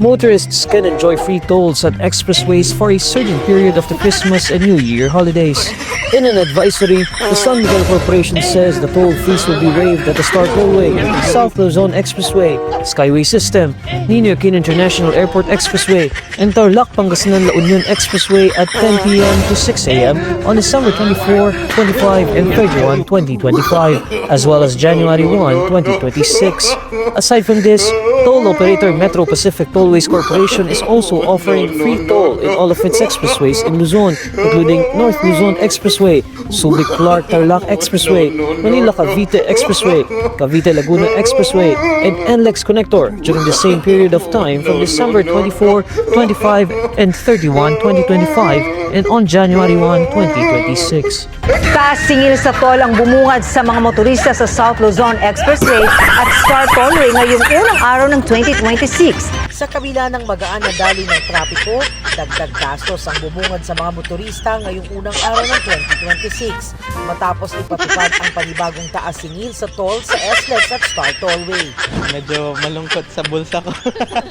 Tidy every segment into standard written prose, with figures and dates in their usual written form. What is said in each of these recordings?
Motorists can enjoy free tolls at expressways for a certain period of the Christmas and New Year holidays. In an advisory, the San Miguel Corporation says the toll fees will be waived at the Star Tollway, South Luzon Expressway, Skyway System, Ninoy Aquino International Airport Expressway, and Tarlac Pangasinan La Union Expressway at 10 p.m. to 6 a.m. on December 24, 25, and 31, 2025, as well as January 1, 2026. Aside from this, toll operator Metro Pacific Tollways Corporation is also offering free toll in all of its expressways in Luzon, including North Luzon Expressway, Subic-Clark Tarlac Expressway, Manila-Cavite Expressway, Cavite-Laguna Expressway, and NLEX Connector during the same period of time from December 24, 25, and 31, 2025, and on January 1, 2026. Kasingil sa toll ang bumungad sa mga motorista sa South Luzon Expressway at Star Tollway ngayong unang araw ng 2026. Sa kabila ng magaan na daloy ng trapiko, dagdag gastos ang bumungad sa mga motorista ngayong unang araw ng 2026 matapos ipatupad ang panibagong taas singil sa toll sa SLEX at Star Tollway. Medyo malungkot sa bulsa ko,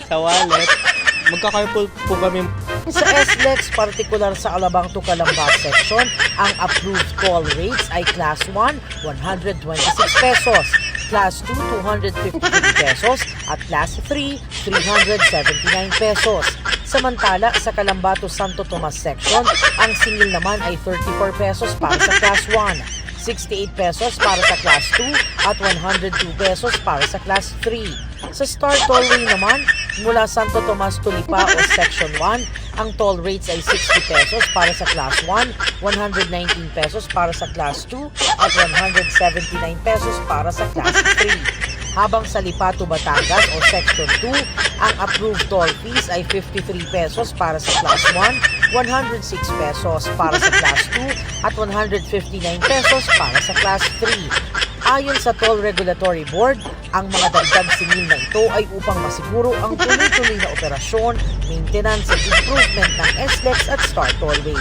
sa wallet. Magka-carpool po kami. Sa SLEX, partikular sa Alabang to Calamba section, ang approved toll rates ay Class 1, 126 pesos, Class 2, 253 pesos, at Class 3, 379 pesos. Samantala, sa Calamba to Santo Tomas section, ang singil naman ay 34 pesos para sa Class 1. 68 pesos para sa Class 2 at 102 pesos para sa Class 3. Sa Star Tollway naman, mula Santo Tomas to Lipa o Section 1, ang toll rates ay 60 pesos para sa Class 1, 119 pesos para sa Class 2 at 179 pesos para sa Class 3. Habang sa Lipa to Batangas o Section 2, ang approved toll fees ay 53 pesos para sa Class 1, 106 pesos para sa Class 2 at 159 pesos para sa Class 3. Ayon sa Toll Regulatory Board, ang mga dagdag singil na ito ay upang masiguro ang tuloy-tuloy na operasyon, maintenance at improvement ng SLEX at Star Tollway.